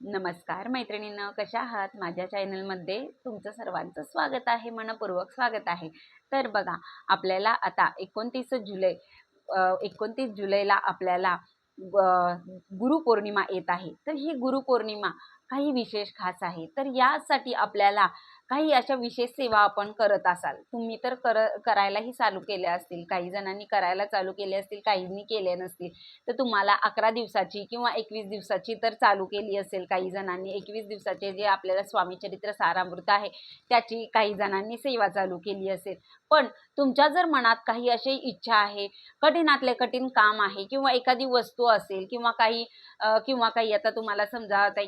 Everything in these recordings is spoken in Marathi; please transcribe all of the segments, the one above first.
नमस्कार मैत्रिणींनो, कशा आहात? माझ्या चॅनलमध्ये तुमचं सर्वांचं स्वागत आहे, मनपूर्वक स्वागत आहे. तर बघा, आपल्याला आता 29 जुलैला आपल्याला गुरुपौर्णिमा येत आहे. तर ही गुरुपौर्णिमा काही विशेष खास आहे. तर यासाठी आपल्याला काही अशा विशेष सेवा आपण करत असाल. तुम्ही तर करायलाही चालू केल्या असतील, काही जणांनी करायला चालू केले असतील, काहींनी केले नसतील. तर तुम्हाला 11 दिवसाची किंवा 21 दिवसाची तर चालू केली असेल काही जणांनी. 21 दिवसाचे जे आपल्याला स्वामी चरित्र सारामृत आहे, त्याची काही जणांनी सेवा चालू केली असेल. पण तुमच्या जर मनात काही अशी इच्छा आहे, कठीणातले कठीण काम आहे किंवा एखादी वस्तू असेल किंवा काही आता तुम्हाला समजा आता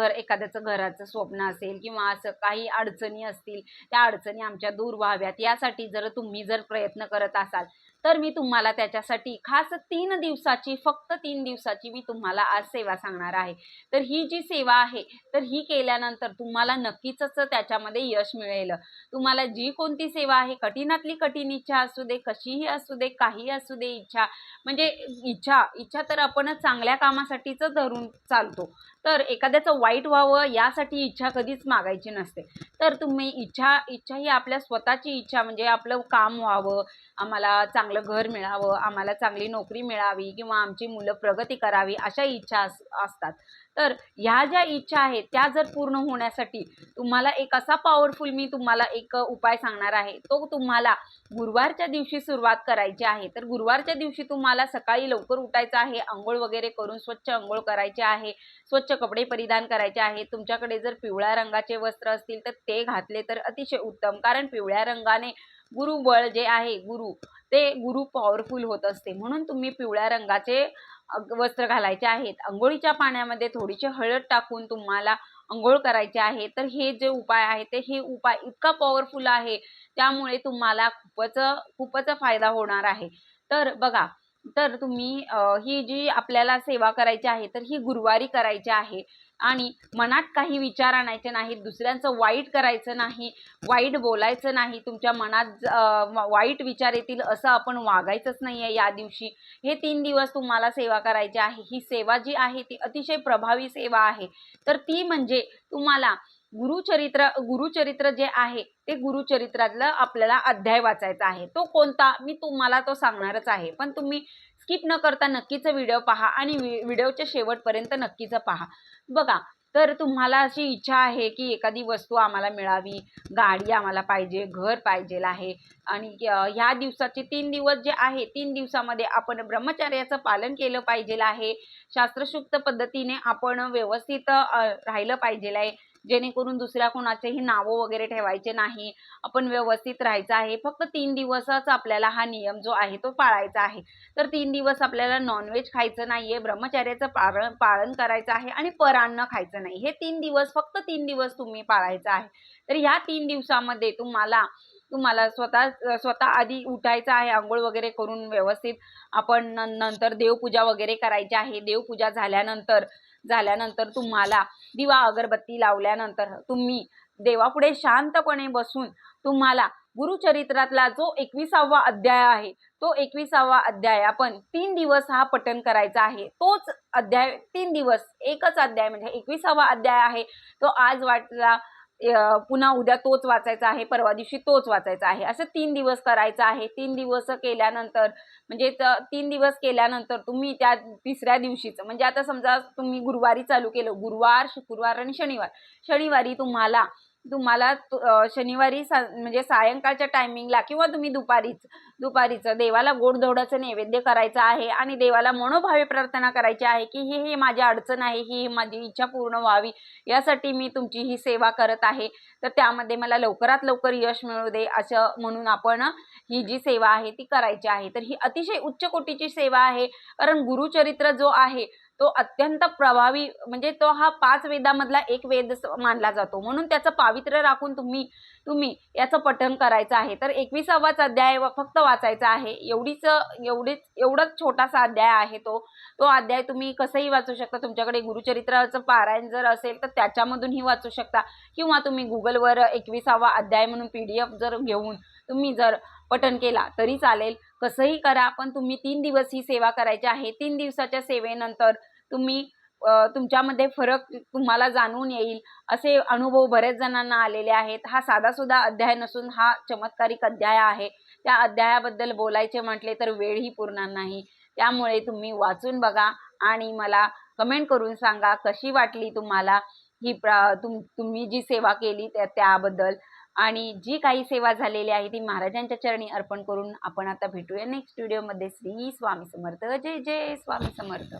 एखाद्याचं घराचं स्वप्न असेल किंवा असं काही अडचणी असतील, त्या अडचणी आमच्या दूर व्हाव्यात यासाठी तुम्ही जर प्रयत्न करत असाल, तर मी तुम्हाला त्याच्यासाठी खास 3 दिवसाची, फक्त 3 दिवसाची मी तुम्हाला आज सेवा सांगणार आहे. तर ही जी सेवा आहे, तर ही केल्यानंतर तुम्हाला नक्कीच त्याच्यामध्ये यश मिळेल. तुम्हाला जी कोणती सेवा आहे, कठीणातली कठीण इच्छा असू दे, कशीही असू दे, काही असू दे इच्छा, म्हणजे इच्छा तर आपण चांगल्या कामासाठीच धरून चालतो. तर एखाद्याचं वाईट व्हावं यासाठी इच्छा कधीच मागायची नसते. तर तुम्ही इच्छा ही आपल्या स्वतःची इच्छा, म्हणजे आपलं काम व्हावं, आम्हाला चांगलं घर मिळावं, आम्हाला चांगली नोकरी मिळावी किंवा आमची मुलं प्रगती करावी, अशा इच्छा असतात. तर ह्या ज्या इच्छा आहेत त्या जर पूर्ण होण्यासाठी तुम्हाला एक असा पॉवरफुल मी तुम्हाला एक उपाय सांगणार आहे. तो तुम्हाला गुरुवारच्या दिवशी सुरुवात करायची आहे. तर गुरुवारच्या दिवशी तुम्हाला सकाळी लवकर उठायचं आहे, अंघोळ वगैरे करून स्वच्छ अंघोळ करायची आहे, स्वच्छ कपडे परिधान करायचे आहेत. तुमच्याकडे जर पिवळ्या रंगाचे वस्त्र असतील तर ते घातले तर अतिशय उत्तम, कारण पिवळ्या रंगाने गुरुबळ जे आहे, गुरु पॉवरफुल होत असते. म्हणून तुम्ही पिवळ्या रंगाचे वस्त्र घालायचे आहेत. अंघोळीच्या पाण्यामध्ये थोडीशी हळद टाकून तुम्हाला अंघोळ करायची आहे. तर हे जे उपाय आहे हे उपाय इतका पॉवरफुल आहे, त्यामुळे तुम्हाला खूपच फायदा होणार आहे. तर बघा, तर तुम्ही ही जी आपल्याला सेवा करायची आहे, तर ही गुरुवारी करायची आहे आणि मनात काही विचार आणायचे नाहीत, दुसऱ्यांचं वाईट करायचं नाही, वाईट बोलायचं नाही, तुमच्या मनात वाईट विचार येतील असं आपण वागायचंच नाही आहे या दिवशी. हे 3 दिवस तुम्हाला सेवा करायची आहे. ही सेवा जी आहे ती अतिशय प्रभावी सेवा आहे. तर ती म्हणजे तुम्हाला गुरुचरित्र जे आहे ते गुरुचरित्रातलं आपल्याला अध्याय वाचायचा आहे. तो कोणता मी तुम्हाला तो सांगणारच आहे, पण तुम्ही स्किप न करता नक्कीच व्हिडिओ पहा आणि व्हिडिओच्या शेवटपर्यंत नक्कीच पहा. बघा, तर तुम्हाला अशी इच्छा आहे की एखादी वस्तू आम्हाला मिळावी, गाडी आम्हाला पाहिजे, घर पाहिजे आहे आणि ह्या दिवसाचे 3 दिवस जे आहे, 3 दिवसामध्ये आपण ब्रह्मचर्याचं पालन केलं पाहिजे आहे, शास्त्रशुक्त पद्धतीने आपण व्यवस्थित राहिलं पाहिजे आहे, जेणेकरून दुसऱ्या कोणाचेही नावं वगैरे ठेवायचे नाही, आपण व्यवस्थित राहायचं आहे. फक्त 3 दिवसच आपल्याला हा नियम जो आहे तो पाळायचा आहे. तर 3 दिवस आपल्याला नॉनव्हेज खायचं नाहीये, ब्रह्मचर्याचं पालन करायचं आहे आणि परान्न खायचं नाही. हे 3 दिवस, फक्त 3 दिवस तुम्ही पाळायचं आहे. तर ह्या 3 दिवसामध्ये तुम्हाला स्वतः आधी उठायचं आहे, अंघोळ वगैरे करून व्यवस्थित आपण नंतर देवपूजा वगैरे करायची आहे. देवपूजा झाल्यानंतर तुम्हाला दिवा अगरबत्ती लावल्यानंतर तुम्ही देवापुढे शांतपणे बसून तुम्हाला गुरुचरित्रातला जो 21वा अध्याय आहे, तो 21वा अध्याय आपण 3 दिवस हा पठण करायचा आहे. तोच अध्याय 3 दिवस, एकच अध्याय म्हणजे 21वा अध्याय आहे तो आज वाचला, पुन्हा उद्या तोच वाचायचा आहे, परवा दिवशी तोच वाचायचा आहे, असं 3 दिवस करायचं आहे. 3 दिवस केल्यानंतर म्हणजे 3 दिवस केल्यानंतर तुम्ही त्या तिसऱ्या दिवशीचं, म्हणजे आता समजा तुम्ही गुरुवारी चालू केलं, गुरुवार, शुक्रवार आणि शनिवारी तुम्हाला शनिवारी म्हणजे सायंकाळच्या टायमिंगला किंवा तुम्ही दुपारीचं देवाला गोडधोडाचं नैवेद्य करायचं आहे आणि देवाला मनोभावे प्रार्थना करायची आहे की ही माझी अडचण आहे, ही माझी इच्छा पूर्ण व्हावी, यासाठी मी तुमची ही सेवा करत आहे. तर त्यामध्ये मला लवकरात लवकर यश मिळू दे, असं म्हणून आपण ही जी सेवा आहे ती करायची आहे. तर ही अतिशय उच्च कोटीची सेवा आहे, कारण गुरुचरित्र जो आहे तो अत्यंत प्रभावी, म्हणजे तो हा 5 वेदामधला एक वेद मानला जातो, म्हणून त्याचं पावित्र्य राखून तुम्ही याचं पठण करायचं आहे. तर 21वाच अध्याय फक्त वाचायचा आहे. एवढाच छोटासा अध्याय आहे तो अध्याय तुम्ही कसंही वाचू शकता. तुमच्याकडे गुरुचरित्राचं पारायण जर असेल तर त्याच्यामधूनही वाचू शकता किंवा तुम्ही गुगलवर 21वा अध्याय म्हणून PDF जर घेऊन तुम्ही जर पठण केला तरी चालेल. कसंही करा, पण तुम्ही 3 दिवस ही सेवा करायची आहे. 3 दिवसाच्या सेवेनंतर तुम्ही तुमच्यामध्ये फरक तुम्हाला जाणवून येईल असे अनुभव बरेच जणांना आलेले आहेत. हा साधासुद्धा अध्याय नसून हा चमत्कारिक अध्याय आहे. त्या अध्यायाबद्दल बोलायचे म्हटले तर वेळही पुरणार नाही. त्यामुळे तुम्ही वाचून बघा आणि मला कमेंट करून सांगा कशी वाटली तुम्हाला ही तुम्ही जी सेवा केली त्याबद्दल. आणि जी काही सेवा झालेली आहे ती महाराजांच्या चरणी अर्पण करून आपण आता भेटूया नेक्स्ट व्हिडिओमध्ये. श्री स्वामी समर्थ. जय जय स्वामी समर्थ.